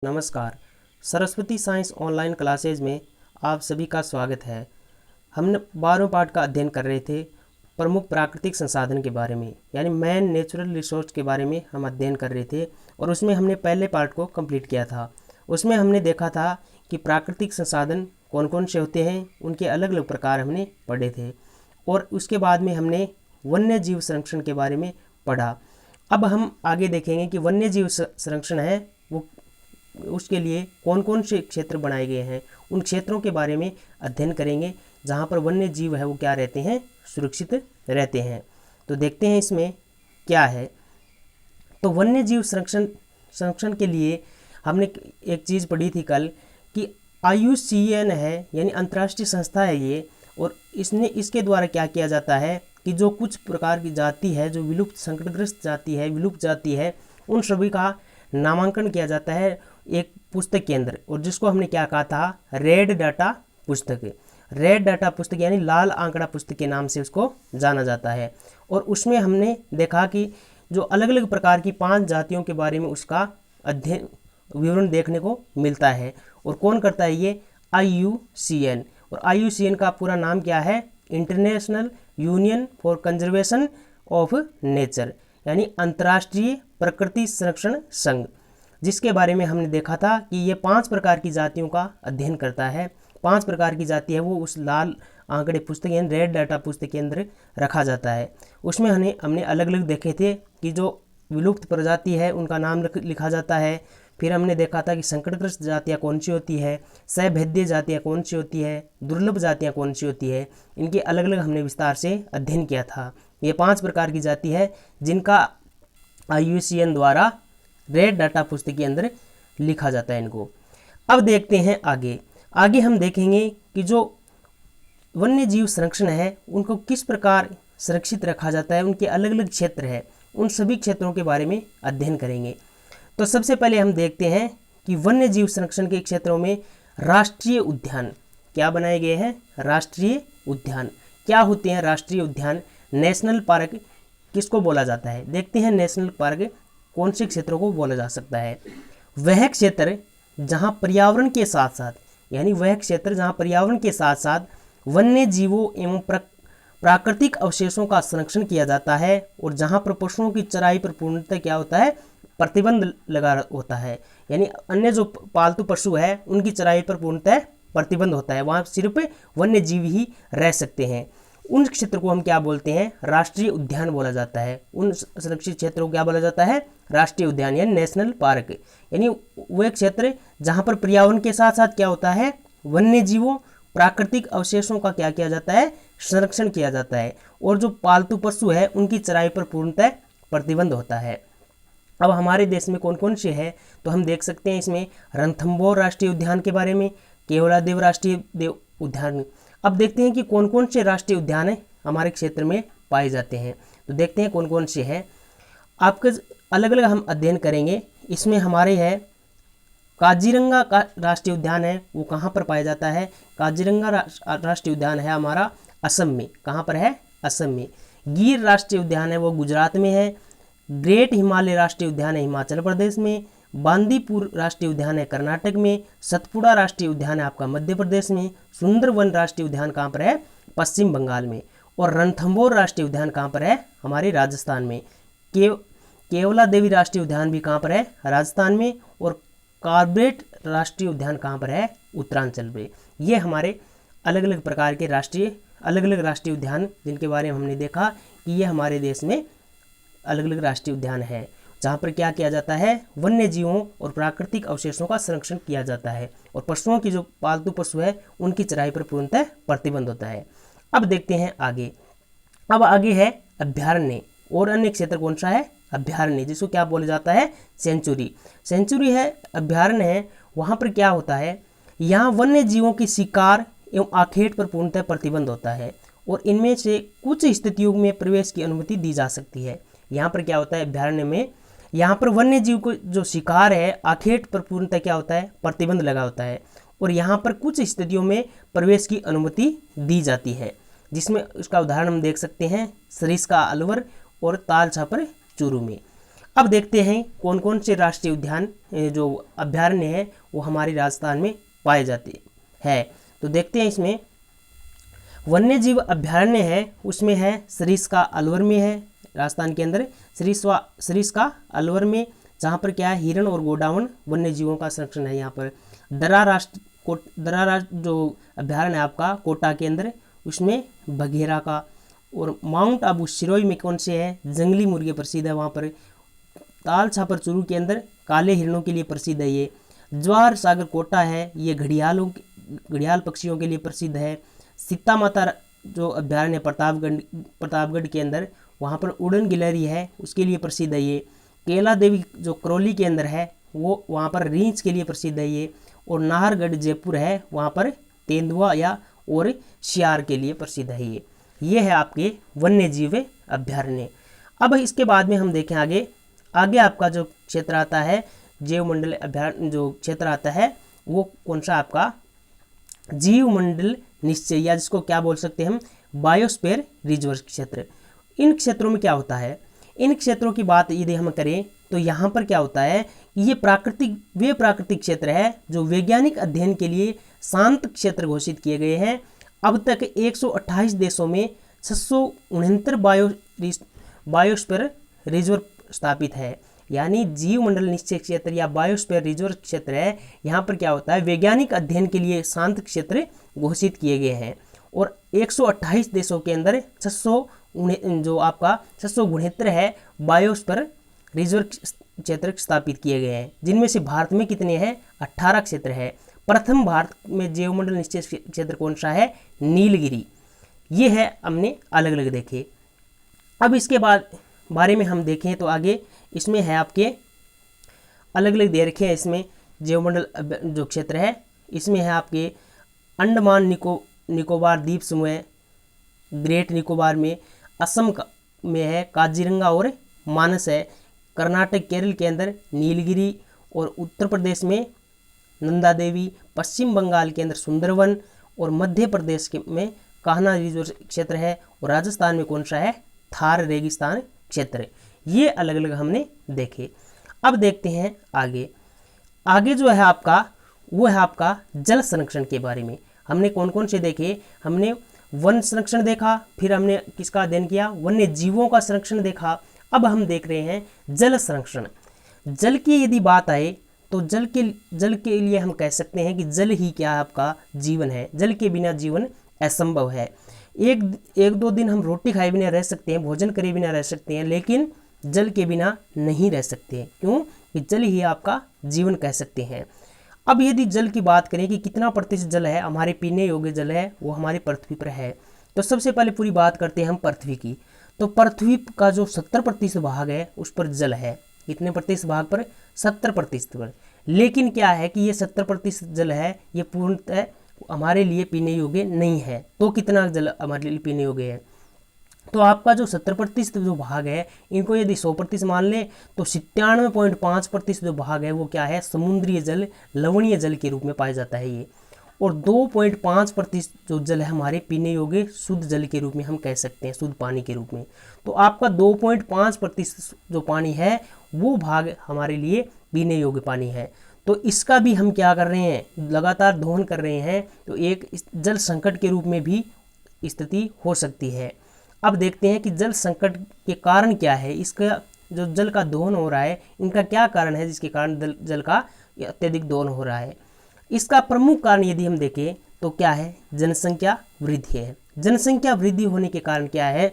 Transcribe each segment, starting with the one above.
नमस्कार। Saraswati science online classes में आप सभी का स्वागत है। हमने 12वें पाठ का अध्ययन कर रहे थे प्रमुख प्राकृतिक संसाधन के बारे में, यानी मेन नेचुरल रिसोर्स के बारे में हम अध्ययन कर रहे थे और उसमें हमने पहले पार्ट को कंप्लीट किया था। उसमें हमने देखा था कि प्राकृतिक संसाधन कौन कौन से होते हैं, उनके अलग अलग प्रकार हमने पढ़े थे और उसके बाद में हमने वन्य जीव संरक्षण के बारे में पढ़ा। अब हम आगे देखेंगे कि वन्य जीव संरक्षण है वो उसके लिए कौन कौन से क्षेत्र बनाए गए हैं, उन क्षेत्रों के बारे में अध्ययन करेंगे जहाँ पर वन्य जीव है वो क्या रहते हैं, सुरक्षित रहते हैं। तो देखते हैं इसमें क्या है। तो वन्य जीव संरक्षण के लिए हमने एक चीज़ पढ़ी थी कल कि IUCN है, यानी अंतर्राष्ट्रीय संस्था है ये, और इसके द्वारा क्या किया जाता है कि जो कुछ प्रकार की जाति है, जो विलुप्त संकटग्रस्त जाति है, विलुप्त जाति है, उन सभी का नामांकन किया जाता है एक पुस्तक के अंदर, और जिसको हमने क्या कहा था, रेड डाटा पुस्तक। रेड डाटा पुस्तक यानी लाल आंकड़ा पुस्तक के नाम से उसको जाना जाता है। और उसमें हमने देखा कि जो अलग अलग प्रकार की 5 जातियों के बारे में उसका अध्ययन विवरण देखने को मिलता है। और कौन करता है ये, IUCN। और IUCN का पूरा नाम क्या है, international union for conservation of nature, यानी अंतर्राष्ट्रीय प्रकृति संरक्षण संघ, जिसके बारे में हमने देखा था कि ये 5 प्रकार की जातियों का अध्ययन करता है। 5 प्रकार की जाति है वो उस लाल आंकड़े पुस्तक यानी रेड डाटा पुस्तक के अंदर रखा जाता है। उसमें हमने अलग अलग देखे थे कि जो विलुप्त प्रजाति है उनका नाम लिखा जाता है। फिर हमने देखा था कि संकटग्रस्त जातियाँ कौन सी होती है, सभेद्य जातियाँ कौन सी होती है, दुर्लभ जातियाँ कौन सी होती है, इनके अलग अलग हमने विस्तार से अध्ययन किया था। ये 5 प्रकार की जाति है जिनका IUCN द्वारा रेड डाटा पुस्तक के अंदर लिखा जाता है इनको। अब देखते हैं आगे हम देखेंगे कि जो वन्य जीव संरक्षण है उनको किस प्रकार सुरक्षित रखा जाता है, उनके अलग अलग क्षेत्र है, उन सभी क्षेत्रों के बारे में अध्ययन करेंगे। तो सबसे पहले हम देखते हैं कि वन्य जीव संरक्षण के क्षेत्रों में राष्ट्रीय उद्यान क्या बनाए गए हैं। राष्ट्रीय उद्यान क्या होते हैं, राष्ट्रीय उद्यान, नेशनल पार्क किसको बोला जाता है, देखते हैं नेशनल पार्क कौन से क्षेत्रों को बोला जा सकता है। वह क्षेत्र जहां पर्यावरण के साथ साथ, यानी वह क्षेत्र जहां पर्यावरण के साथ साथ वन्य जीवों एवं प्राकृतिक अवशेषों का संरक्षण किया जाता है और जहां पर पशुओं की चराई पर पूर्णतः क्या होता है, प्रतिबंध लगा होता है, यानी अन्य जो पालतू पशु है उनकी चराई पर पूर्णतः प्रतिबंध होता है, वहां सिर्फ वन्य जीव ही रह सकते हैं। उन क्षेत्र को हम क्या बोलते हैं, राष्ट्रीय उद्यान बोला जाता है। उन सुरक्षित क्षेत्रों को क्या बोला जाता है, राष्ट्रीय उद्यान यानी नेशनल पार्क, यानी वह क्षेत्र जहां पर पर्यावरण के साथ साथ क्या होता है, वन्य जीवों प्राकृतिक अवशेषों का क्या किया जाता है, संरक्षण किया जाता है, और जो पालतू पशु है उनकी चराई पर पूर्णतः प्रतिबंध होता है। अब हमारे देश में कौन कौन से है, तो हम देख सकते हैं इसमें रणथंभौर राष्ट्रीय उद्यान के बारे में, केवलादेव राष्ट्रीय उद्यान। अब देखते हैं कि कौन कौन से राष्ट्रीय उद्यान है हमारे क्षेत्र में पाए जाते हैं। तो देखते हैं कौन कौन से हैं, आपके अलग अलग हम अध्ययन करेंगे। इसमें हमारे है काजीरंगा का राष्ट्रीय उद्यान है, वो कहाँ पर पाया जाता है, काजीरंगा राष्ट्रीय उद्यान है हमारा असम में, कहाँ पर है, असम में। गिर राष्ट्रीय उद्यान है वो गुजरात में है। ग्रेट हिमालय राष्ट्रीय उद्यान है हिमाचल प्रदेश में। बांदीपुर राष्ट्रीय उद्यान है कर्नाटक में। सतपुड़ा राष्ट्रीय उद्यान है आपका मध्य प्रदेश में। सुंदरवन राष्ट्रीय उद्यान कहाँ पर है, पश्चिम बंगाल में। और रणथंभौर राष्ट्रीय उद्यान कहाँ पर है, हमारे राजस्थान में। केवला देवी राष्ट्रीय उद्यान भी कहाँ पर है, राजस्थान में। और कॉर्बेट राष्ट्रीय उद्यान कहाँ पर है, उत्तरांचल में। ये हमारे अलग अलग प्रकार के अलग अलग राष्ट्रीय उद्यान जिनके बारे में हमने देखा कि ये हमारे देश में अलग अलग राष्ट्रीय उद्यान है जहाँ पर क्या किया जाता है, वन्य जीवों और प्राकृतिक अवशेषों का संरक्षण किया जाता है और पशुओं की जो पालतू पशु है उनकी चराई पर पूर्णतः प्रतिबंध होता है। अब देखते हैं अब आगे है अभ्यारण्य। और अन्य क्षेत्र कौन सा है, अभ्यारण्य, जिसको क्या बोला जाता है, सेंचुरी है, अभ्यारण्य है। वहाँ पर क्या होता है, यहाँ वन्य जीवों की शिकार एवं आखेट पर पूर्णतः प्रतिबंध होता है और इनमें से कुछ स्थितियों में प्रवेश की अनुमति दी जा सकती है। यहाँ पर क्या होता है, अभ्यारण्य में यहाँ पर वन्य जीव को जो शिकार है आखेट पर पूर्णतः क्या होता है, प्रतिबंध लगा होता है और यहाँ पर कुछ स्थितियों में प्रवेश की अनुमति दी जाती है, जिसमें उसका उदाहरण हम देख सकते हैं सरिस्का अलवर और ताल छापर चूरू में। अब देखते हैं कौन कौन से राष्ट्रीय उद्यान जो अभ्यारण्य है वो हमारे राजस्थान में पाए जाते हैं। तो देखते हैं इसमें वन्यजीव अभ्यारण्य है, उसमें है सरिस्का अलवर में है, राजस्थान के अंदर सरिस्का अलवर में, जहाँ पर क्या है हिरण और गोडावण वन्य जीवों का संरक्षण है। यहाँ पर दर्रा जो अभ्यारण्य है आपका कोटा के अंदर, उसमें बघेरा का। और माउंट आबू सिरोही में कौन से है, जंगली मुर्गे प्रसिद्ध है वहाँ पर। ताल छापर चूरू के अंदर काले हिरणों के लिए प्रसिद्ध है ये। जवाहर सागर कोटा है, ये घड़ियाल पक्षियों के लिए प्रसिद्ध है। सीता माता जो अभ्यारण्य प्रतापगढ़ के अंदर, वहाँ पर उड़न गिलहरी है, उसके लिए प्रसिद्ध है ये। केला देवी जो करौली के अंदर है, वो वहाँ पर रींछ के लिए प्रसिद्ध है ये। और नाहरगढ़ जयपुर है, वहाँ पर तेंदुआ और शियार के लिए प्रसिद्ध है ये है आपके वन्य जीव अभ्यारण्य। अब इसके बाद में हम देखें आगे आपका जो क्षेत्र आता है जैव मंडल अभ्यारण्य, जो क्षेत्र आता है वो कौन सा आपका जीव मंडल निश्चय, या जिसको क्या बोल सकते हैं हम बायोस्फीयर रिजर्व क्षेत्र। इन क्षेत्रों में क्या होता है, इन क्षेत्रों की बात यदि हम करें तो यहाँ पर क्या होता है, ये प्राकृतिक क्षेत्र है जो वैज्ञानिक अध्ययन के लिए शांत क्षेत्र घोषित किए गए हैं। अब तक 128 देशों में 669 बायोस्फीयर रिजर्व स्थापित है। यानी जीव मंडल निश्चय क्षेत्र या बायोस्फीयर रिजर्व क्षेत्र है, यहाँ पर क्या होता है वैज्ञानिक अध्ययन के लिए शांत क्षेत्र घोषित किए गए हैं। और 128 देशों के अंदर 669 है बायोस्फीयर रिजर्व क्षेत्र स्थापित किए गए हैं, जिनमें से भारत में कितने हैं 18 क्षेत्र है। प्रथम भारत में जैव मंडल निश्चय क्षेत्र कौन सा है, नीलगिरी। ये है हमने अलग अलग देखे। अब इसके बारे में हम देखें तो आगे इसमें है आपके अलग अलग दे रखे हैं। इसमें जैव मंडल जो क्षेत्र है, इसमें है आपके अंडमान निकोबार द्वीप समूह, ग्रेट निकोबार में, असम में है काजीरंगा और मानस है, कर्नाटक केरल के अंदर नीलगिरी, और उत्तर प्रदेश में नंदा देवी, पश्चिम बंगाल के अंदर सुंदरवन, और मध्य प्रदेश में कान्हा रिजर्व क्षेत्र है, और राजस्थान में कौन सा है थार रेगिस्तान क्षेत्र। ये अलग अलग हमने देखे। अब देखते हैं आगे जो है आपका वो है आपका जल संरक्षण के बारे में। हमने कौन कौन से देखे, हमने वन संरक्षण देखा, फिर हमने किसका अध्ययन किया, वन्य जीवों का संरक्षण देखा। अब हम देख रहे हैं जल संरक्षण। जल की यदि बात आए तो जल के लिए हम कह सकते हैं कि जल ही क्या आपका जीवन है। जल के बिना जीवन असंभव है। एक दो दिन हम रोटी खाए बिना रह सकते हैं, भोजन करे बिना रह सकते हैं, लेकिन जल के बिना नहीं रह सकते। क्यों कि जल ही आपका जीवन कह सकते हैं। अब यदि जल की बात करें कि कितना प्रतिशत जल है हमारे पीने योग्य जल है वो हमारी पृथ्वी पर है, तो सबसे पहले पूरी बात करते हैं हम पृथ्वी की। तो पृथ्वी का जो 70% भाग है उस पर जल है। कितने प्रतिशत भाग पर, 70% पर। लेकिन क्या है कि ये 70% जल है, ये पूर्णतः हमारे लिए पीने योग्य नहीं है। तो कितना जल हमारे लिए पीने योग्य है, तो आपका जो 70% जो भाग है, इनको यदि 100% मान ले तो 97.5% जो भाग है वो क्या है, समुद्रीय जल, लवणीय जल के रूप में पाया जाता है ये। और 2.5% जो जल है हमारे पीने योग्य शुद्ध जल के रूप में हम कह सकते हैं, शुद्ध पानी के रूप में। तो आपका 2.5% जो पानी है वो भाग हमारे लिए पीने योग्य पानी है। तो इसका भी हम क्या कर रहे हैं, लगातार दोहन कर रहे हैं, तो एक जल संकट के रूप में भी स्थिति हो सकती है। अब देखते हैं कि जल संकट के कारण क्या है, इसका जो जल का दोहन हो रहा है इनका क्या कारण है जिसके कारण जल का अत्यधिक दोहन हो रहा है। इसका प्रमुख कारण यदि हम देखें तो क्या है, जनसंख्या वृद्धि है। जनसंख्या वृद्धि होने के कारण क्या है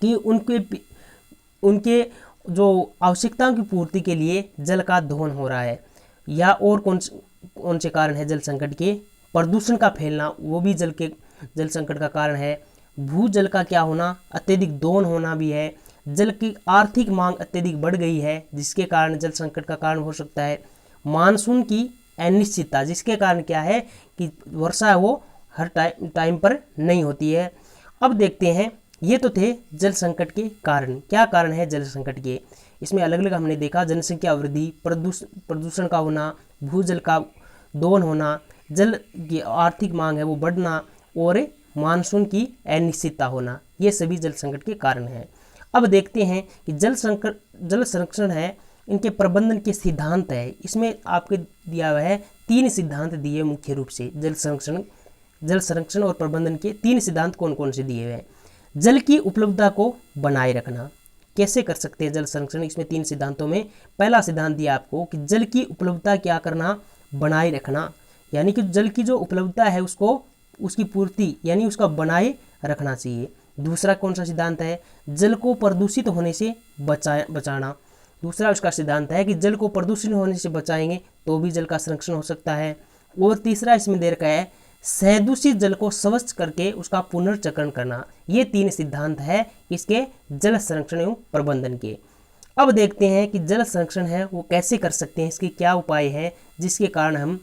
कि उनके जो आवश्यकताओं की पूर्ति के लिए जल का दोहन हो रहा है। या और कौन से कारण है जल संकट के, प्रदूषण का फैलना वो भी जल संकट का कारण है। भूजल का क्या होना, अत्यधिक दोहन होना भी है। जल की आर्थिक मांग अत्यधिक बढ़ गई है जिसके कारण जल संकट का कारण हो सकता है। मानसून की अनिश्चितता जिसके कारण क्या है कि वर्षा वो हर टाइम पर नहीं होती है। अब देखते हैं, ये तो थे जल संकट के कारण। क्या कारण है जल संकट के, इसमें अलग अलग हमने देखा, जनसंख्या वृद्धि, प्रदूषण का होना, भूजल का दोहन होना, जल की आर्थिक मांग है वो बढ़ना, और मानसून की अनिश्चितता होना, ये सभी जल संकट के कारण हैं। अब देखते हैं कि जल संरक्षण है, इनके प्रबंधन के सिद्धांत है। इसमें आपके दिया हुआ है 3 सिद्धांत दिए मुख्य रूप से। जल संरक्षण और प्रबंधन के 3 सिद्धांत कौन कौन से दिए हुए हैं। जल की उपलब्धता को बनाए रखना, कैसे कर सकते हैं जल संरक्षण, इसमें 3 सिद्धांतों में पहला सिद्धांत दिया आपको कि जल की उपलब्धता क्या करना, बनाए रखना, यानी कि जल की जो उपलब्धता है उसको, उसकी पूर्ति यानी उसका बनाए रखना चाहिए। दूसरा कौन सा सिद्धांत है, जल को प्रदूषित होने से बचाना। दूसरा उसका सिद्धांत है कि जल को प्रदूषित होने से बचाएंगे तो भी जल का संरक्षण हो सकता है। और तीसरा इसमें दे रखा है सदूषित जल को स्वच्छ करके उसका पुनर्चक्रण करना। ये 3 सिद्धांत है इसके जल संरक्षण एवं प्रबंधन के। अब देखते हैं कि जल संरक्षण है वो कैसे कर सकते हैं, इसके क्या उपाय है जिसके कारण हम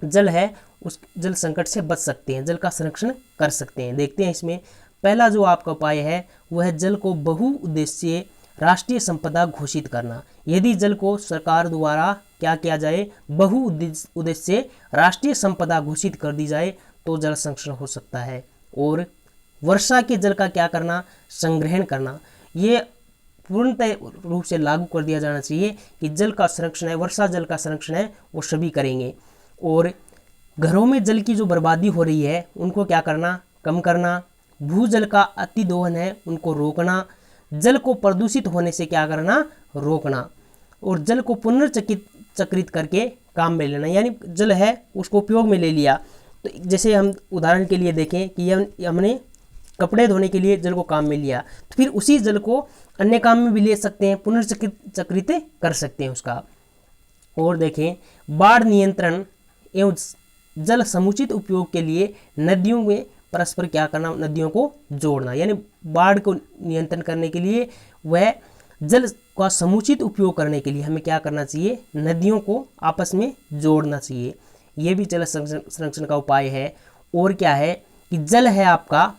जल है उस जल संकट से बच सकते हैं, जल का संरक्षण कर सकते हैं। देखते हैं इसमें पहला जो आपका उपाय है वह है जल को बहुउद्देशीय राष्ट्रीय संपदा घोषित करना। यदि जल को सरकार द्वारा क्या किया जाए, बहुउद्देशीय राष्ट्रीय संपदा घोषित कर दी जाए तो जल संरक्षण हो सकता है। और वर्षा के जल का क्या करना, संग्रहण करना। ये पूर्णतः रूप से लागू कर दिया जाना चाहिए कि जल का संरक्षण है, वर्षा जल का संरक्षण है वो सभी करेंगे। और घरों में जल की जो बर्बादी हो रही है उनको क्या करना, कम करना। भूजल का अतिदोहन है उनको रोकना। जल को प्रदूषित होने से क्या करना, रोकना। और जल को पुनर्चक्रित करके काम में लेना, यानी जल है उसको उपयोग में ले लिया। तो जैसे हम उदाहरण के लिए देखें कि हमने कपड़े धोने के लिए जल को काम में लिया, तो फिर उसी जल को अन्य काम में भी ले सकते हैं, पुनर्चक्रित कर सकते हैं उसका। और देखें बाढ़ नियंत्रण एवं जल समुचित उपयोग के लिए नदियों में परस्पर क्या करना, नदियों को जोड़ना। यानी बाढ़ को नियंत्रण करने के लिए वह जल का समुचित उपयोग करने के लिए हमें क्या करना चाहिए, नदियों को आपस में जोड़ना चाहिए। ये भी जल संरक्षण का उपाय है। और क्या है कि जल है आपका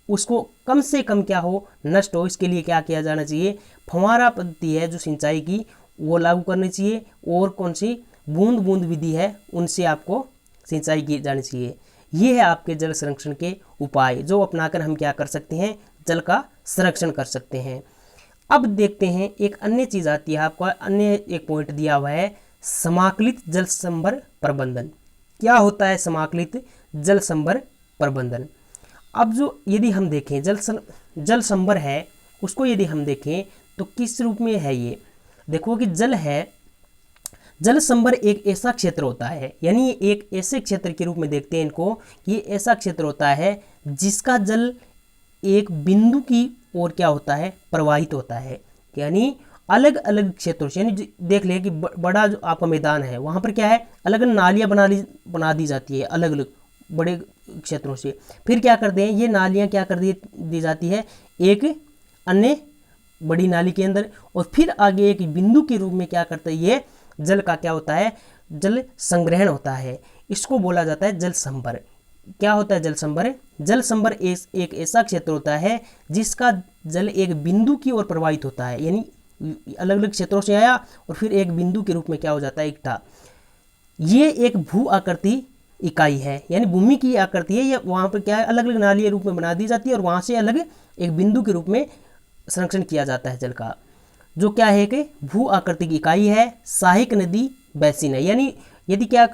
उसको कम से कम क्या हो, नष्ट हो, इसके लिए क्या किया जाना चाहिए, फव्वारा पद्धति है जो सिंचाई की वो लागू करनी चाहिए। और कौन सी बूंद बूंद विधि है उनसे आपको सिंचाई की जानी चाहिए। ये है आपके जल संरक्षण के उपाय जो अपनाकर हम क्या कर सकते हैं, जल का संरक्षण कर सकते हैं। अब देखते हैं एक अन्य चीज़ आती है, आपको अन्य एक पॉइंट दिया हुआ है समाकलित जल संभर प्रबंधन। क्या होता है समाकलित जल संभर प्रबंधन। अब जो यदि हम देखें जल संभर है उसको यदि हम देखें तो किस रूप में है ये, देखो कि जल है, जल संभर एक ऐसा क्षेत्र होता है, यानी एक ऐसे क्षेत्र के रूप में देखते हैं इनको कि ये ऐसा क्षेत्र होता है जिसका जल एक बिंदु की ओर क्या होता है, प्रवाहित होता है। यानी अलग अलग क्षेत्रों से, यानी देख ले कि बड़ा जो आपका मैदान है वहाँ पर क्या है, अलग अलग नालियाँ बना दी जाती है अलग अलग बड़े क्षेत्रों से। फिर क्या करते हैं ये नालियाँ क्या कर दी जाती है एक अन्य बड़ी नाली के अंदर, और फिर आगे एक बिंदु के रूप में क्या करते हैं ये जल का क्या होता है, जल संग्रहण होता है। इसको बोला जाता है जल संभर। क्या होता है जल संभर, जल संभर एक ऐसा क्षेत्र होता है जिसका जल एक बिंदु की ओर प्रवाहित होता है, यानी अलग अलग क्षेत्रों से आया और फिर एक बिंदु के रूप में क्या हो जाता है, इकट्ठा। ये एक भू आकृति इकाई है, यानी भूमि की आकृति है। ये वहाँ पर क्या है, अलग अलग नाली रूप में बना दी जाती है और वहाँ से अलग एक बिंदु के रूप में संरक्षण किया जाता है जल का, जो क्या है कि भू आकृति की इकाई है। सहायक नदी बेसिन है, यानी यदि क्या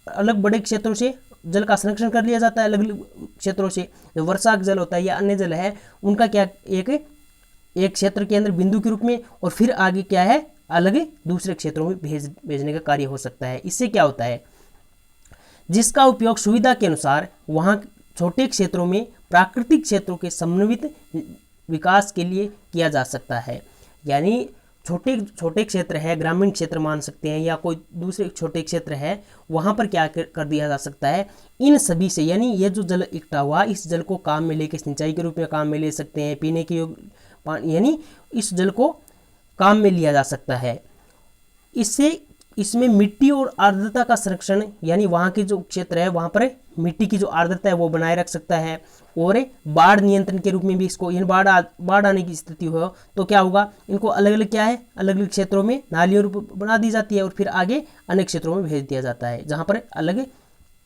अलग बड़े क्षेत्रों से जल का संरक्षण कर लिया जाता है, अलग अलग क्षेत्रों से जो वर्षा का जल होता है या अन्य जल है उनका क्या एक क्षेत्र के अंदर बिंदु के रूप में और फिर आगे क्या है अलग दूसरे क्षेत्रों में भेजने का कार्य हो सकता है। इससे क्या होता है, जिसका उपयोग सुविधा के अनुसार वहाँ छोटे क्षेत्रों में प्राकृतिक क्षेत्रों के समन्वित विकास के लिए किया जा सकता है। यानी छोटे छोटे क्षेत्र है, ग्रामीण क्षेत्र मान सकते हैं या कोई दूसरे छोटे क्षेत्र है, वहाँ पर क्या कर दिया जा सकता है इन सभी से, यानी ये जो जल इकट्ठा हुआ इस जल को काम में लेके सिंचाई के रूप में काम में ले सकते हैं, पीने के योग पानी, यानी इस जल को काम में लिया जा सकता है। इसमें मिट्टी और आर्द्रता का संरक्षण, यानी वहाँ के जो क्षेत्र है वहाँ पर मिट्टी की जो आर्द्रता है वो बनाए रख सकता है। और बाढ़ नियंत्रण के रूप में भी इसको, इन बाढ़ आने की स्थिति हो तो क्या होगा, इनको अलग अलग क्या है अलग अलग क्षेत्रों में नालियों रूप बना दी जाती है और फिर आगे अन्य क्षेत्रों में भेज दिया जाता है जहाँ पर अलग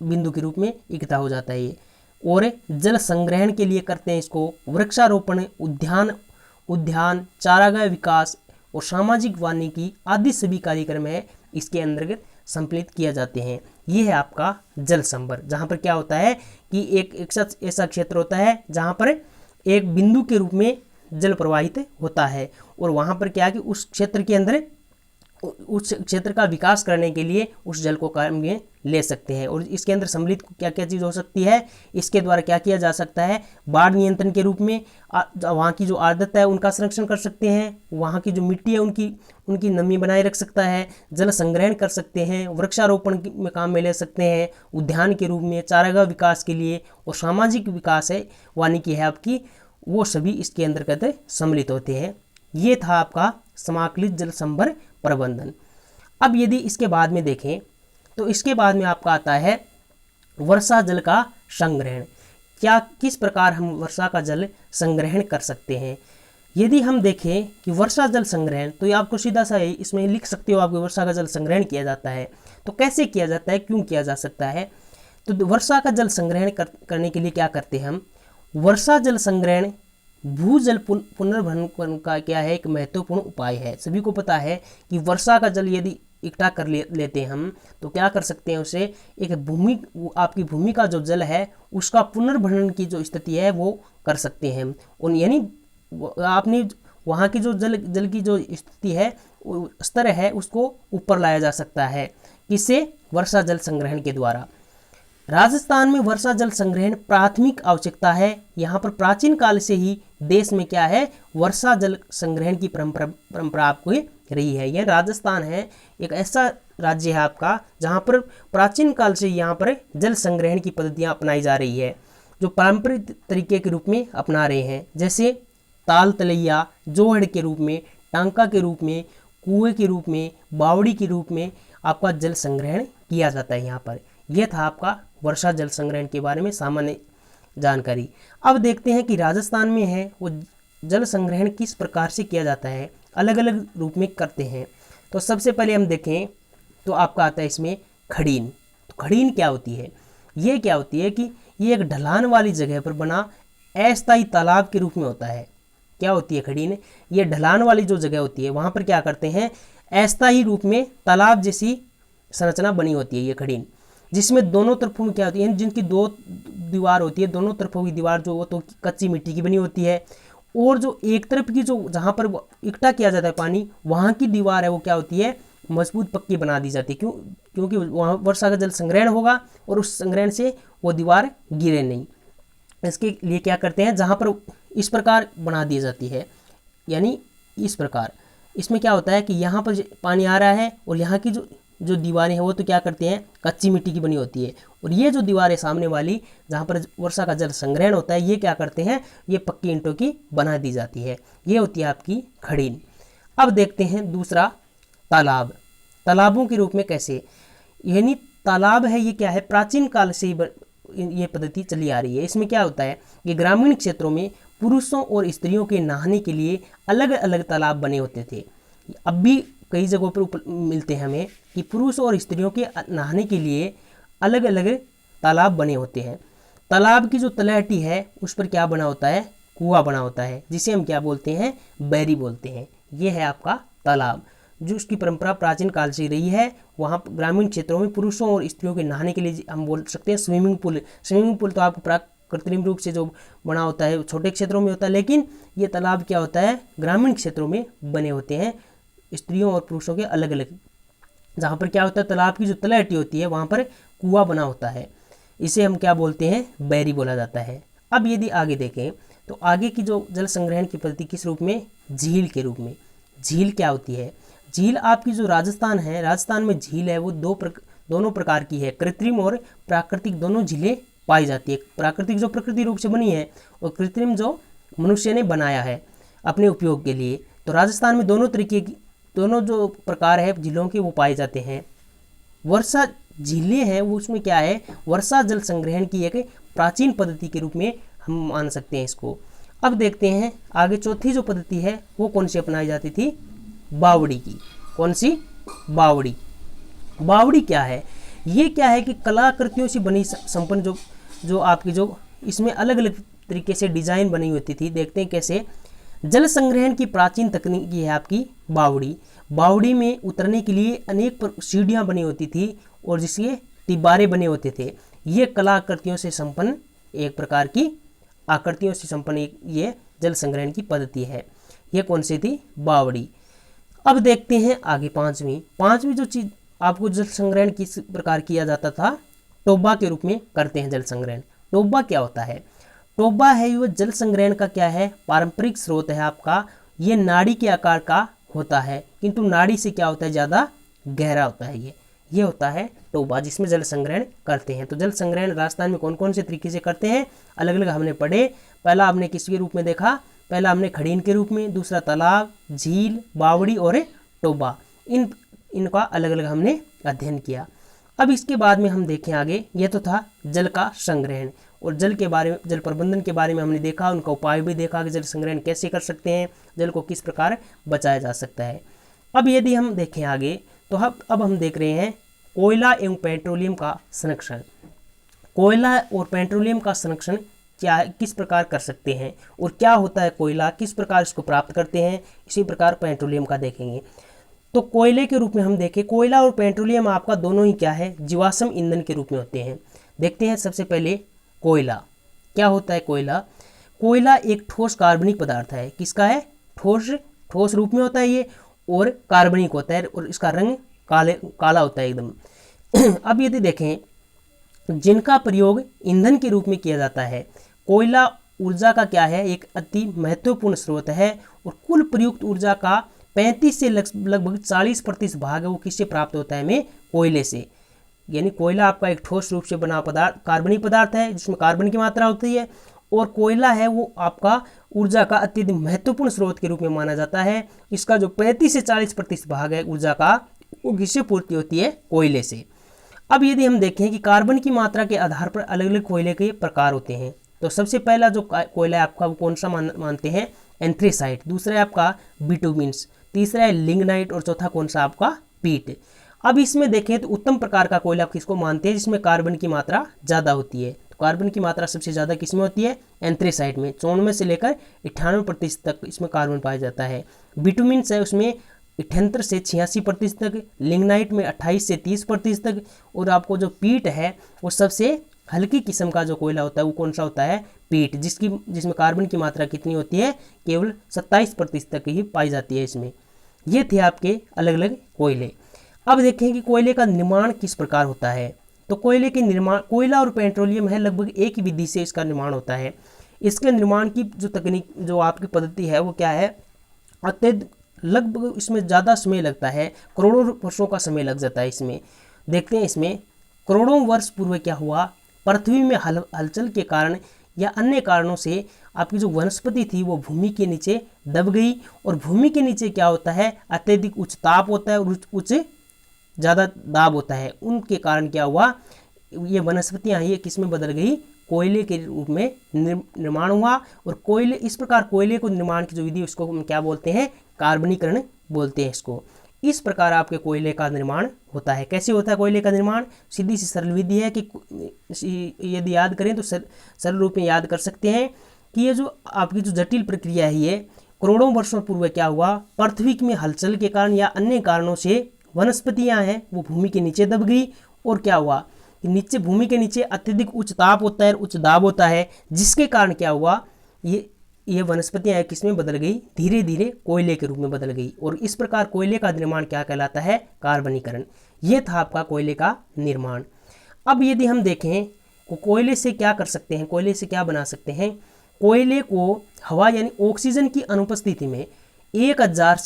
बिंदु के रूप में इकट्ठा हो जाता है ये। और जल संग्रहण के लिए करते हैं इसको वृक्षारोपण, उद्यान उद्यान, चारागाह विकास और सामाजिक वानिकी आदि सभी कार्यक्रम है इसके अंतर्गत सम्मिलित किया जाते हैं। ये है आपका जल संभर, जहाँ पर क्या होता है कि एक ऐसा क्षेत्र होता है जहाँ पर एक बिंदु के रूप में जल प्रवाहित होता है और वहाँ पर क्या है कि उस क्षेत्र के अंदर उस क्षेत्र का विकास करने के लिए उस जल को काम में ले सकते हैं। और इसके अंदर सम्मिलित क्या क्या चीज़ हो सकती है, इसके द्वारा क्या किया जा सकता है, बाढ़ नियंत्रण के रूप में वहाँ की जो आर्द्रता है उनका संरक्षण कर सकते हैं, वहाँ की जो मिट्टी है उनकी नमी बनाए रख सकता है, जल संग्रहण कर सकते हैं, वृक्षारोपण में काम में ले सकते हैं, उद्यान के रूप में, चारागाह विकास के लिए और सामाजिक विकास है वानिकी है आपकी, वो सभी इसके अंतर्गत सम्मिलित होते हैं। ये था आपका समाकलित जल संभर प्रबंधन। अब यदि इसके बाद में देखें तो इसके बाद में आपका आता है वर्षा जल का संग्रहण। क्या किस प्रकार हम वर्षा का जल संग्रहण कर सकते हैं। यदि हम देखें कि वर्षा जल संग्रहण, तो ये आपको सीधा सा इसमें लिख सकते हो आपको वर्षा का जल संग्रहण किया जाता है। तो कैसे किया जाता है, क्यों किया जा सकता है। तो वर्षा का जल संग्रहण करने के लिए क्या करते हैं हम, वर्षा जल संग्रहण भूजल पुनर्भरण का क्या है एक महत्वपूर्ण उपाय है। सभी को पता है कि वर्षा का जल यदि इकट्ठा कर लेते हैं हम तो क्या कर सकते हैं, उसे एक आपकी भूमि का जो जल है उसका पुनर्भरण की जो स्थिति है वो कर सकते हैं। और यानी आपने वहाँ की जो जल की जो स्थिति है स्तर है उसको ऊपर लाया जा सकता है, किससे, वर्षा जल संग्रहण के द्वारा। राजस्थान में वर्षा जल संग्रहण प्राथमिक आवश्यकता है। यहाँ पर प्राचीन काल से ही देश में क्या है, वर्षा जल संग्रहण की परंपरा आपको रही है। यह राजस्थान है एक ऐसा राज्य है आपका जहाँ पर प्राचीन काल से यहाँ पर जल संग्रहण की पद्धतियाँ अपनाई जा रही है, जो पारंपरिक तरीके के रूप में अपना रहे हैं, जैसे ताल तलैया, जोहड़ के रूप में, टांका के रूप में, कुएं के रूप में, बावड़ी के रूप में आपका जल संग्रहण किया जाता है यहाँ पर। यह था आपका वर्षा जल संग्रहण के बारे में सामान्य जानकारी। अब देखते हैं कि राजस्थान में है वो जल संग्रहण किस प्रकार से किया जाता है, अलग अलग रूप में करते हैं। तो सबसे पहले हम देखें तो आपका आता है इसमें खड़ीन। तो खड़ीन क्या होती है, ये क्या होती है कि ये एक ढलान वाली जगह पर बना अस्थायी तालाब के रूप में होता है। क्या होती है खड़ीन, ये ढलान वाली जो जगह होती है वहाँ पर क्या करते हैं, अस्थायी रूप में तालाब जैसी संरचना बनी होती है ये खड़ीन, जिसमें दोनों तरफों में क्या होती है, जिनकी दो दीवार होती है, दोनों तरफों की दीवार जो वो तो कच्ची मिट्टी की बनी होती है, और जो एक तरफ की जो जहाँ पर इकट्ठा किया जाता है पानी वहाँ की दीवार है वो क्या होती है, मजबूत पक्की बना दी जाती है। क्योंकि वहाँ वर्षा का जल संग्रहण होगा और उस संग्रहण से वो दीवार गिरे नहीं। इसके लिए क्या करते हैं, जहाँ पर इस प्रकार बना दी जाती है, यानी इस प्रकार, इसमें क्या होता है कि यहाँ पर पानी आ रहा है और यहाँ की जो दीवारें हैं वो तो क्या करते हैं, कच्ची मिट्टी की बनी होती है, और ये जो दीवारें सामने वाली जहाँ पर वर्षा का जल संग्रहण होता है ये क्या करते हैं, ये पक्की ईंटों की बना दी जाती है। ये होती है आपकी खड़ीन। अब देखते हैं दूसरा तालाब। तालाबों के रूप में कैसे, यानी तालाब है ये क्या है, प्राचीन काल से ये पद्धति चली आ रही है। इसमें क्या होता है कि ग्रामीण क्षेत्रों में पुरुषों और स्त्रियों के नहाने के लिए अलग अलग तालाब बने होते थे। अब भी कई जगहों पर मिलते हैं हमें कि पुरुष और स्त्रियों के नहाने के लिए अलग अलग तालाब बने होते हैं। तालाब की जो तलहटी है उस पर क्या बना होता है, कुआं बना होता है, जिसे हम क्या बोलते हैं, बैरी बोलते हैं। ये है आपका तालाब, जो उसकी परंपरा प्राचीन काल से रही है। वहाँ ग्रामीण क्षेत्रों में पुरुषों और स्त्रियों के नहाने के लिए हम बोल सकते हैं स्विमिंग पूल। स्विमिंग पूल तो आपको कृत्रिम रूप से जो बना होता है छोटे क्षेत्रों में होता है, लेकिन ये तालाब क्या होता है, ग्रामीण क्षेत्रों में बने होते हैं, स्त्रियों और पुरुषों के अलग अलग, जहाँ पर क्या होता है, तालाब की जो तलहटी होती है वहाँ पर कुआं बना होता है, इसे हम क्या बोलते हैं, बैरी बोला जाता है। अब यदि आगे देखें तो आगे की जो जल संग्रहण की पद्धति किस रूप में, झील के रूप में। झील क्या होती है, झील आपकी जो राजस्थान है, राजस्थान में झील है वो दोनों प्रकार की है, कृत्रिम और प्राकृतिक दोनों झीलें पाई जाती है। प्राकृतिक जो प्रकृति रूप से बनी है और कृत्रिम जो मनुष्य ने बनाया है अपने उपयोग के लिए। तो राजस्थान में दोनों तरीके की, दोनों जो प्रकार है झीलों के वो पाए जाते हैं। वर्षा झीलें हैं वो उसमें क्या है, वर्षा जल संग्रहण की एक प्राचीन पद्धति के रूप में हम मान सकते हैं इसको। अब देखते हैं आगे चौथी जो पद्धति है वो कौन सी अपनाई जाती थी, बावड़ी की। कौन सी, बावड़ी। बावड़ी क्या है, ये क्या है कि कलाकृतियों से बनी संपन्न जो आपकी जो इसमें अलग अलग तरीके से डिजाइन बनी होती थी। देखते हैं कैसे, जल संग्रहण की प्राचीन तकनीक है आपकी बावड़ी। बावड़ी में उतरने के लिए अनेक सीढ़ियां बनी होती थी और जिसके तिबारे बने होते थे। ये कला आकृतियों से संपन्न एक प्रकार की आकृतियों से संपन्न ये जल संग्रहण की पद्धति है। ये कौन सी थी? बावड़ी। अब देखते हैं आगे पांचवी जो चीज आपको जल संग्रहण किस प्रकार किया जाता था, टोबा के रूप में करते हैं जल संग्रहण। टोबा क्या होता है? टोबा है वो जल संग्रहण का क्या है? पारंपरिक स्रोत है आपका। ये नाड़ी के आकार का होता है, किंतु नाड़ी से क्या होता है? ज़्यादा गहरा होता है। ये होता है टोबा, जिसमें जल संग्रहण करते हैं। तो जल संग्रहण राजस्थान में कौन कौन से तरीके से करते हैं, अलग अलग हमने पढ़े। पहला हमने किसके रूप में देखा? पहला हमने खड़ीन के रूप में, दूसरा तालाब, झील, बावड़ी और टोबा। इनका अलग अलग हमने अध्ययन किया। अब इसके बाद में हम देखें आगे, यह तो था जल का संग्रहण और जल के बारे में, जल प्रबंधन के बारे में हमने देखा, उनका उपाय भी देखा कि जल संग्रहण कैसे कर सकते हैं, जल को किस प्रकार बचाया जा सकता है। अब यदि हम देखें आगे तो अब हम देख रहे हैं कोयला एवं पेट्रोलियम का संरक्षण। कोयला और पेट्रोलियम का संरक्षण क्या है, किस प्रकार कर सकते हैं और क्या होता है कोयला, किस प्रकार इसको प्राप्त करते हैं, इसी प्रकार पेट्रोलियम का देखेंगे। तो कोयले के रूप में हम देखें, कोयला और पेट्रोलियम आपका दोनों ही क्या है? जीवाश्म ईंधन के रूप में होते हैं। देखते हैं सबसे पहले कोयला। क्या होता है कोयला? कोयला एक ठोस कार्बनिक पदार्थ है। किसका है? ठोस रूप में होता है ये और कार्बनिक होता है और इसका रंग काला होता है एकदम। अब यदि देखें जिनका प्रयोग ईंधन के रूप में किया जाता है, कोयला ऊर्जा का क्या है? एक अति महत्वपूर्ण स्रोत है और कुल प्रयुक्त ऊर्जा का 35 से लगभग 40% भाग है वो किससे प्राप्त होता है? हमें कोयले से। यानी कोयला आपका एक ठोस रूप से बना पदार्थ, कार्बनिक पदार्थ है जिसमें कार्बन की मात्रा होती है, और कोयला है वो आपका ऊर्जा का अत्यधिक महत्वपूर्ण स्रोत के रूप में माना जाता है। इसका जो 35 से 40% भाग है ऊर्जा का, वो किससे पूर्ति होती है? कोयले से। अब यदि हम देखें कि कार्बन की मात्रा के आधार पर अलग अलग कोयले के प्रकार होते हैं, तो सबसे पहला जो कोयला है आपका वो कौन सा मानते हैं? एंथ्रेसाइट। दूसरा है आपका बिटुमिन्स, तीसरा है लिग्नाइट और चौथा कौन सा आपका? पीट। अब इसमें देखें तो उत्तम प्रकार का कोयला किसको मानते हैं? जिसमें कार्बन की मात्रा ज़्यादा होती है। तो कार्बन की मात्रा सबसे ज़्यादा किसमें होती है? एंथ्रेसाइट में। 94 से लेकर 98% तक इसमें कार्बन पाया जाता है। बिटुमिन्स है उसमें 78 से 86% तक, लिग्नाइट में 28 से 30% तक, और आपको जो पीट है वो सबसे हल्की किस्म का जो कोयला होता है वो कौन सा होता है? पीट, जिसमें कार्बन की मात्रा कितनी होती है? केवल 27% तक ही पाई जाती है इसमें। ये थे आपके अलग अलग कोयले। अब देखें कि कोयले का निर्माण किस प्रकार होता है। तो कोयले के निर्माण, कोयला और पेट्रोलियम है लगभग एक ही विधि से इसका निर्माण होता है। इसके निर्माण की जो तकनीक, जो आपकी पद्धति है वो क्या है? अत्यधिक लगभग इसमें ज़्यादा समय लगता है, करोड़ों वर्षों का समय लग जाता है इसमें। देखते हैं इसमें करोड़ों वर्ष पूर्व क्या हुआ, पृथ्वी में हलचल के कारण या अन्य कारणों से आपकी जो वनस्पति थी वो भूमि के नीचे दब गई, और भूमि के नीचे क्या होता है? अत्यधिक उच्च ताप होता है और उच्च ज़्यादा दाब होता है। उनके कारण क्या हुआ? ये वनस्पतियाँ ये किस में बदल गई? कोयले के रूप में निर्माण हुआ। और कोयले, इस प्रकार कोयले को निर्माण की जो विधि उसको हम क्या बोलते हैं? कार्बनीकरण बोलते हैं इसको। इस प्रकार आपके कोयले का निर्माण होता है। कैसे होता है कोयले का निर्माण? सीधी सी सरल विधि है कि यदि याद करें तो सरल रूप में याद कर सकते हैं कि ये जो आपकी जो जटिल प्रक्रिया है ये करोड़ों वर्षों पूर्व क्या हुआ? पृथ्वी में हलचल के कारण या अन्य कारणों से वनस्पतियां हैं वो भूमि के नीचे दब गई, और क्या हुआ कि नीचे भूमि के नीचे अत्यधिक उच्च ताप होता है, उच्च दाब होता है, जिसके कारण क्या हुआ? ये वनस्पतियां किसमें बदल गई? धीरे धीरे कोयले के रूप में बदल गई। और इस प्रकार कोयले का निर्माण क्या कहलाता है? कार्बनीकरण। ये था आपका कोयले का निर्माण। अब यदि हम देखें तो कोयले से क्या कर सकते हैं, कोयले से क्या बना सकते हैं? कोयले को हवा यानी ऑक्सीजन की अनुपस्थिति में 1000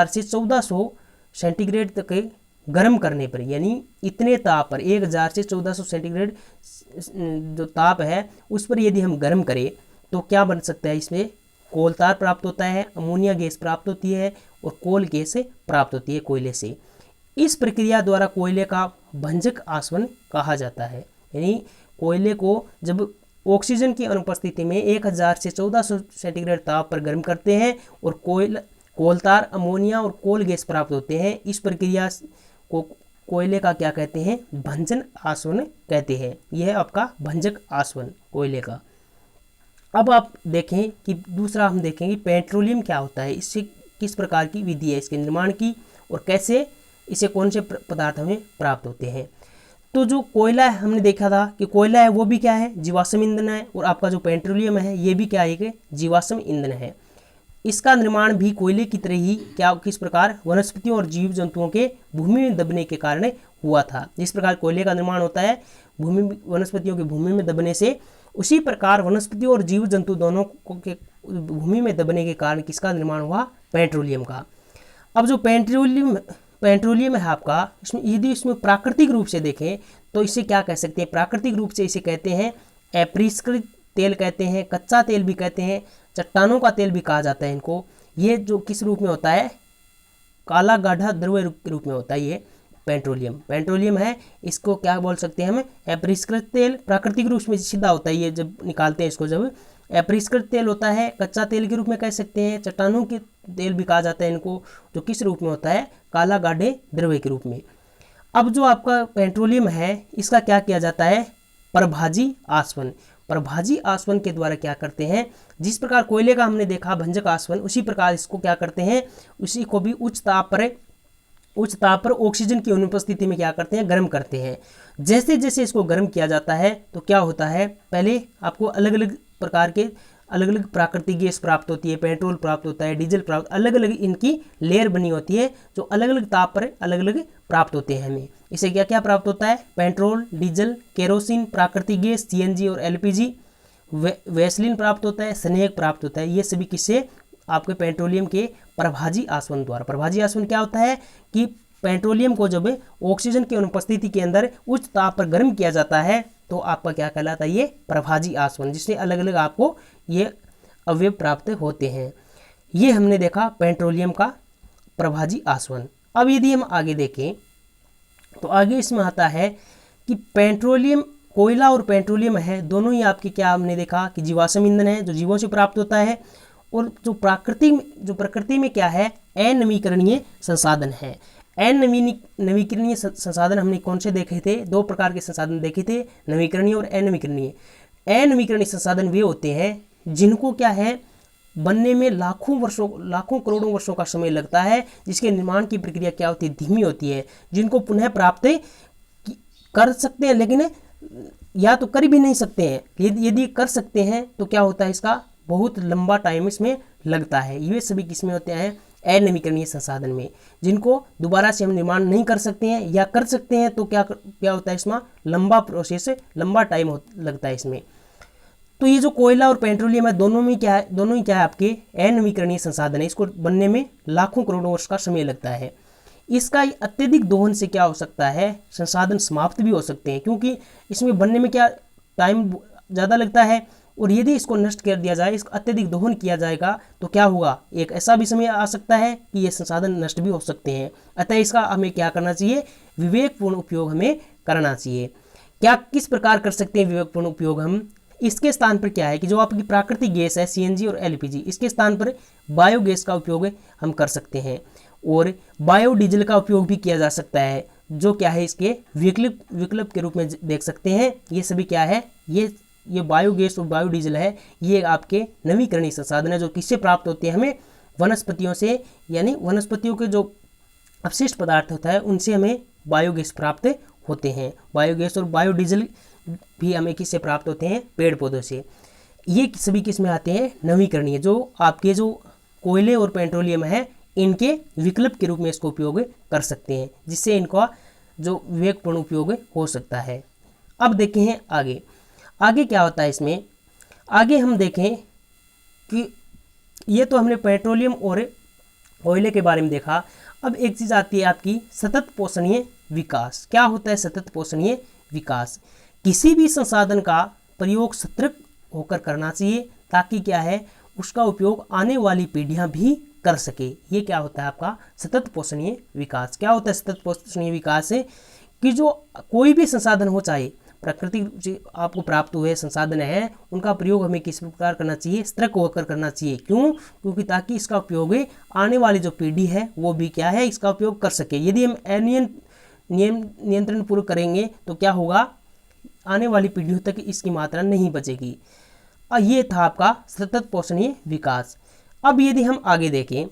से 1400 सेंटीग्रेड तक गर्म करने पर, यानी इतने ताप पर 1000 से 1400 सेंटीग्रेड जो ताप है उस पर यदि हम गर्म करें तो क्या बन सकता है? इसमें कोलतार प्राप्त होता है, अमोनिया गैस प्राप्त होती है और कोल गैस प्राप्त होती है कोयले से। इस प्रक्रिया द्वारा कोयले का भंजक आसवन कहा जाता है। यानी कोयले को जब ऑक्सीजन की अनुपस्थिति में 1000 से 1400 सेंटीग्रेड ताप पर गर्म करते हैं और कोलतार, अमोनिया और कोल गैस प्राप्त होते हैं। इस प्रक्रिया को कोयले का क्या कहते हैं? भंजन आसवन कहते हैं। यह है आपका भंजक आसवन कोयले का। अब आप देखें कि दूसरा हम देखेंगे पेट्रोलियम क्या होता है, इससे किस प्रकार की विधि है इसके निर्माण की, और कैसे इसे कौन से पदार्थ हमें प्राप्त होते हैं। तो जो कोयला है, हमने देखा था कि कोयला है वो भी क्या है, जीवाश्म ईंधन है, और आपका जो पेट्रोलियम है ये भी क्या है कि जीवाश्म ईंधन है। इसका निर्माण भी कोयले की तरह ही क्या किस प्रकार वनस्पतियों और जीव जंतुओं के भूमि में दबने के कारण हुआ था। जिस प्रकार कोयले का निर्माण होता है वनस्पतियों के भूमि में दबने से, उसी प्रकार वनस्पतियों और जीव जंतु दोनों के भूमि में दबने के कारण किसका निर्माण हुआ, पेट्रोलियम का। अब जो पेट्रोलियम है आपका, इसमें यदि इसमें प्राकृतिक रूप से देखें तो इसे क्या कह सकते हैं, प्राकृतिक रूप से इसे कहते हैं अपरिष्कृत तेल कहते हैं, कच्चा तेल भी कहते हैं, चट्टानों का तेल भी कहा जाता है इनको। ये जो किस रूप में होता है, काला गाढ़ा द्रव्य के रूप में होता है ये पेट्रोलियम है। इसको क्या बोल सकते हैं हम, अपरिष्कृत तेल। प्राकृतिक रूप में सीधा होता है ये, जब निकालते हैं इसको, जब अपरिष्कृत तेल होता है, कच्चा तेल के रूप में कह सकते हैं, चट्टानों के तेल भी कहा जाता है इनको, जो किस रूप में होता है, काला गाढ़े द्रव्य के रूप में। अब जो आपका पेट्रोलियम है इसका क्या किया जाता है, प्रभाजी आसवन। प्रभाजी आसवन के द्वारा क्या करते हैं, जिस प्रकार कोयले का हमने देखा भंजक आसवन, उसी प्रकार इसको क्या करते हैं, उसी को भी उच्च ताप पर ऑक्सीजन की अनुपस्थिति में क्या करते हैं, गर्म करते हैं। जैसे जैसे इसको गर्म किया जाता है तो क्या होता है, पहले आपको अलग अलग प्रकार के अलग अलग प्राकृतिक गैस प्राप्त होती है, पेट्रोल प्राप्त होता है, डीजल प्राप्त, अलग अलग इनकी लेयर बनी होती है जो अलग अलग ताप पर अलग अलग प्राप्त होते हैं हमें। इसे क्या क्या प्राप्त होता है, पेट्रोल, डीजल, केरोसिन, प्राकृतिक गैस, सीएनजी और एलपीजी, वैसलीन प्राप्त होता है, स्नेहक प्राप्त होता है। ये सभी किससे, आपके पेट्रोलियम के प्रभाजी आसवन द्वारा। प्रभाजी आसवन क्या होता है कि पेट्रोलियम को जब ऑक्सीजन की अनुपस्थिति के अंदर उच्च ताप पर गर्म किया जाता है तो आपका क्या कहलाता है, ये प्रभाजी आसवन, जिससे अलग अलग आपको ये अवयव प्राप्त होते हैं। ये हमने देखा पेट्रोलियम का प्रभाजी आसवन। अब यदि हम आगे देखें तो आगे इसमें आता है कि पेट्रोलियम, कोयला और पेट्रोलियम है दोनों ही आपके क्या हमने देखा कि जीवाश्म ईंधन है जो जीवों से प्राप्त होता है, और जो प्रकृति में क्या है, अनवीकरणीय संसाधन है। नवीकरणीय संसाधन हमने कौन से देखे थे, दो प्रकार के संसाधन देखे थे, नवीकरणीय और अनवीकरणीय। अनवीकरणीय संसाधन वे होते हैं जिनको क्या है, बनने में लाखों करोड़ों वर्षों का समय लगता है, जिसके निर्माण की प्रक्रिया क्या होती है, धीमी होती है, जिनको पुनः प्राप्त कर सकते हैं लेकिन या तो कर भी नहीं सकते हैं, यदि कर सकते हैं तो क्या होता है, इसका बहुत लंबा टाइम इसमें लगता है। ये सभी किसमें होते हैं, अनवीकरणीय संसाधन में, जिनको दोबारा से हम निर्माण नहीं कर सकते हैं, या कर सकते हैं तो क्या होता है, इसमें लंबा प्रोसेस, लंबा टाइम लगता है इसमें। तो ये जो कोयला और पेट्रोलियम है दोनों ही क्या है आपके अनवीकरणीय संसाधन है, इसको बनने में लाखों करोड़ों वर्ष का समय लगता है। इसका अत्यधिक दोहन से क्या हो सकता है, संसाधन समाप्त भी हो सकते हैं, क्योंकि इसमें बनने में क्या टाइम ज़्यादा लगता है, और यदि इसको नष्ट कर दिया जाए, इसका अत्यधिक दोहन किया जाएगा तो क्या होगा, एक ऐसा भी समय आ सकता है कि ये संसाधन नष्ट भी हो सकते हैं। अतः इसका हमें क्या करना चाहिए, विवेकपूर्ण उपयोग हमें करना चाहिए। क्या किस प्रकार कर सकते हैं विवेकपूर्ण उपयोग हम, इसके स्थान पर क्या है कि जो आपकी प्राकृतिक गैस है सीएनजी और एलपीजी, इसके स्थान पर बायोगैस का उपयोग हम कर सकते हैं, और बायोडीजल का उपयोग भी किया जा सकता है, जो क्या है इसके विकल्प के रूप में देख सकते हैं। ये सभी क्या है, ये बायोगैस और बायोडीजल है, ये आपके नवीकरणीय संसाधन है जो किससे प्राप्त होते हैं, हमें वनस्पतियों से, यानी वनस्पतियों के जो अपशिष्ट पदार्थ होता है उनसे हमें बायोगैस प्राप्त होते हैं। बायोगैस और बायोडीजल भी हमें किससे प्राप्त होते हैं, पेड़ पौधों से। ये सभी किस में आते हैं, नवीकरणीय, जो आपके जो कोयले और पेट्रोलियम है इनके विकल्प के रूप में इसको उपयोग कर सकते हैं, जिससे इनका जो विवेकपूर्ण उपयोग हो सकता है। अब देखें हैं आगे क्या होता है इसमें। आगे हम देखें कि ये तो हमने पेट्रोलियम और कोयले के बारे में देखा। अब एक चीज़ आती है आपकी सतत पोषणीय विकास। क्या होता है सतत पोषणीय विकास, किसी भी संसाधन का प्रयोग सतर्क होकर करना चाहिए, ताकि क्या है उसका उपयोग आने वाली पीढ़ियां भी कर सके। ये क्या होता है आपका सतत पोषणीय विकास। क्या होता है सतत पोषणीय विकास है कि जो कोई भी संसाधन हो, चाहे प्रकृति से आपको प्राप्त हुए संसाधन हैं, उनका प्रयोग हमें किस प्रकार करना चाहिए, सतर्क होकर करना चाहिए। क्यों, क्योंकि ताकि इसका उपयोग आने वाली जो पीढ़ी है वो भी क्या है इसका उपयोग कर सके। यदि हम नियंत्रण पूर्वक करेंगे तो क्या होगा, आने वाली पीढ़ियों तक इसकी मात्रा नहीं बचेगी। ये था आपका सतत पोषणीय विकास। अब यदि हम आगे देखें,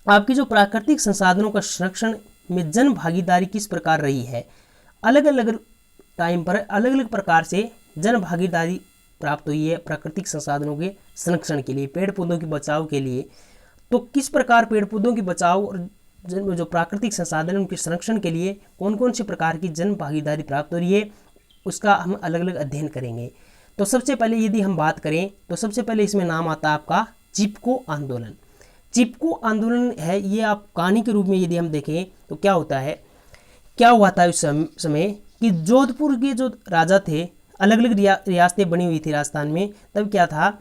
आपकी जो प्राकृतिक संसाधनों का संरक्षण में जन भागीदारी किस प्रकार रही है। अलग अलग टाइम पर अलग अलग प्रकार से जन भागीदारी प्राप्त हुई है प्राकृतिक संसाधनों के संरक्षण के लिए, पेड़ पौधों के बचाव के लिए। तो किस प्रकार पेड़ पौधों के बचाव और जो प्राकृतिक संसाधन उनके संरक्षण के लिए कौन कौन से प्रकार की जन भागीदारी प्राप्त हो रही है, उसका हम अलग अलग अध्ययन करेंगे। तो सबसे पहले यदि हम बात करें तो सबसे पहले इसमें नाम आता है आपका चिपको आंदोलन। चिपको आंदोलन है, ये आप कहानी के रूप में यदि हम देखें तो क्या होता है, क्या हुआ था उस समय कि जोधपुर के जो राजा थे, अलग अलग रियासतें बनी हुई थी राजस्थान में। तब क्या था,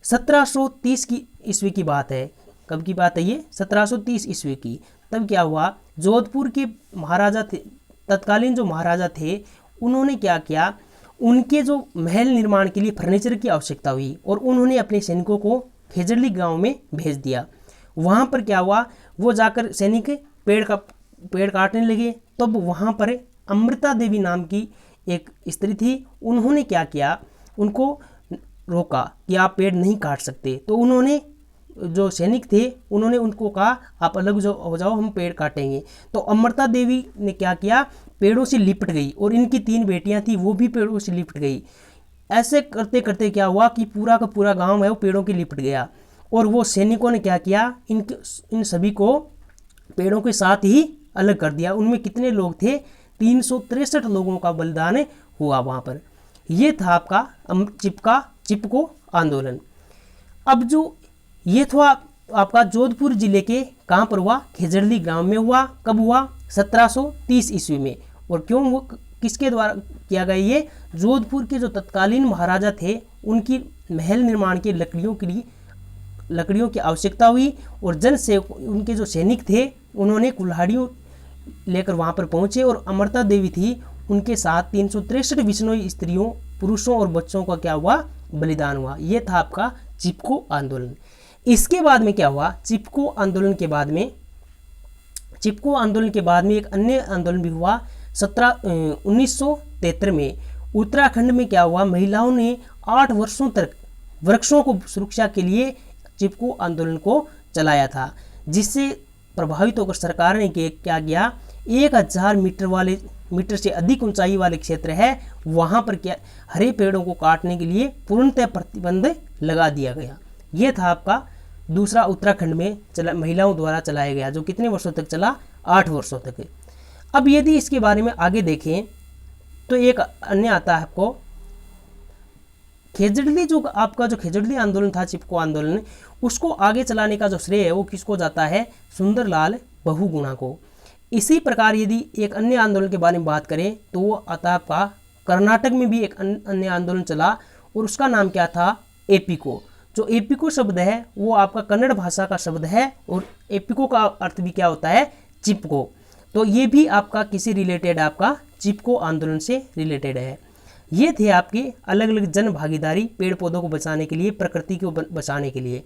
1730 की ईस्वी की बात है। कब की बात है ये, 1730 ईस्वी की। तब क्या हुआ, जोधपुर के महाराजा थे, तत्कालीन जो महाराजा थे, उन्होंने क्या किया, उनके जो महल निर्माण के लिए फर्नीचर की आवश्यकता हुई और उन्होंने अपने सैनिकों को खेजड़ली गांव में भेज दिया। वहां पर क्या हुआ, वो जाकर सैनिक पेड़ काटने लगे। तब वहां पर अमृता देवी नाम की एक स्त्री थी, उन्होंने क्या किया, उनको रोका कि आप पेड़ नहीं काट सकते। तो उन्होंने, जो सैनिक थे, उन्होंने उनको कहा आप अलग हो जाओ, हम पेड़ काटेंगे। तो अमृता देवी ने क्या किया, पेड़ों से लिपट गई और इनकी 3 बेटियां थी, वो भी पेड़ों से लिपट गई। ऐसे करते करते क्या हुआ कि पूरा का पूरा गांव है वो पेड़ों के लिपट गया। और वो सैनिकों ने क्या किया, इन सभी को पेड़ों के साथ ही अलग कर दिया। उनमें कितने लोग थे, 363 लोगों का बलिदान हुआ वहाँ पर। ये था आपका चिपको आंदोलन। अब जो ये था आपका जोधपुर जिले के कहाँ पर हुआ, खेजड़ली गांव में हुआ। कब हुआ, 1730 ईस्वी में। और क्यों वो किसके द्वारा किया गया, ये जोधपुर के जो तत्कालीन महाराजा थे, उनकी महल निर्माण के लकड़ियों की आवश्यकता हुई और उनके जो सैनिक थे, उन्होंने कुल्हाड़ियों लेकर वहाँ पर पहुँचे और अमृता देवी थी, उनके साथ 363 विष्णोई स्त्रियों, पुरुषों और बच्चों का क्या हुआ, बलिदान हुआ। ये था आपका चिपको आंदोलन। इसके बाद में क्या हुआ, चिपको आंदोलन के बाद में एक अन्य आंदोलन भी हुआ 1973 में। उत्तराखंड में क्या हुआ, महिलाओं ने 8 वर्षों तक वृक्षों को सुरक्षा के लिए चिपको आंदोलन को चलाया था, जिससे प्रभावित होकर सरकार ने क्या किया, 1000 मीटर से अधिक ऊंचाई वाले क्षेत्र है, वहां पर क्या हरे पेड़ों को काटने के लिए पूर्णतः प्रतिबंध लगा दिया गया। यह था आपका दूसरा उत्तराखंड में महिलाओं द्वारा चलाया गया, जो कितने वर्षों तक चला, 8 वर्षों तक। अब यदि इसके बारे में आगे देखें तो एक अन्य आता है आपको खेजड़ली, जो खेजड़ली आंदोलन था, चिपको आंदोलन, उसको आगे चलाने का जो श्रेय है वो किसको जाता है, सुंदरलाल बहुगुणा को। इसी प्रकार यदि एक अन्य आंदोलन के बारे में बात करें तो वो आता है आपका कर्नाटक में भी एक अन्य आंदोलन चला और उसका नाम क्या था, एपिको। जो एपिको शब्द है वो आपका कन्नड़ भाषा का शब्द है और एपिको का अर्थ भी क्या होता है, चिपको। तो ये भी आपका किसी रिलेटेड, आपका चिपको आंदोलन से रिलेटेड है। ये थे आपके अलग अलग जन भागीदारी पेड़ पौधों को बचाने के लिए, प्रकृति को बचाने के लिए।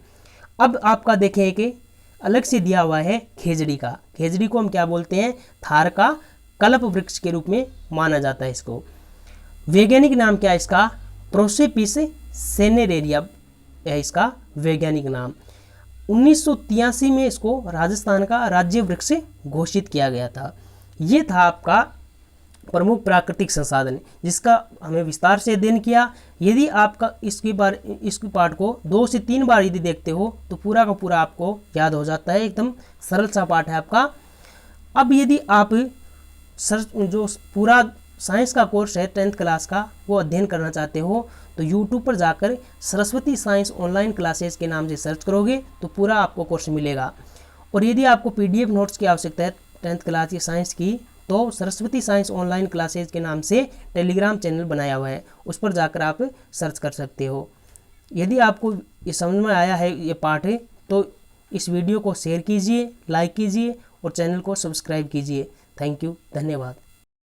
अब आपका देखें कि अलग से दिया हुआ है खेजड़ी का। खेजड़ी को हम क्या बोलते हैं, थार का कल्प वृक्ष के रूप में माना जाता है इसको। वैज्ञानिक नाम क्या है इसका, प्रोसेपिस सेनेरेरिया है इसका वैज्ञानिक नाम। 1983 में इसको राजस्थान का राज्य वृक्ष घोषित किया गया था। ये था आपका प्रमुख प्राकृतिक संसाधन, जिसका हमें विस्तार से अध्ययन किया। यदि आपका इसकी पाठ को 2 से 3 बार यदि देखते हो तो पूरा का पूरा आपको याद हो जाता है। एकदम सरल सा पाठ है आपका। अब यदि आप जो पूरा साइंस का कोर्स है 10th क्लास का, वो अध्ययन करना चाहते हो तो यूट्यूब पर जाकर सरस्वती साइंस ऑनलाइन क्लासेस के नाम से सर्च करोगे तो पूरा आपको कोर्स मिलेगा। और यदि आपको PDF नोट्स की आवश्यकता है 10th क्लास की साइंस की, तो सरस्वती साइंस ऑनलाइन क्लासेज के नाम से टेलीग्राम चैनल बनाया हुआ है, उस पर जाकर आप सर्च कर सकते हो। यदि आपको ये समझ में आया है ये पाठ है तो इस वीडियो को शेयर कीजिए, लाइक कीजिए और चैनल को सब्सक्राइब कीजिए। थैंक यू, धन्यवाद।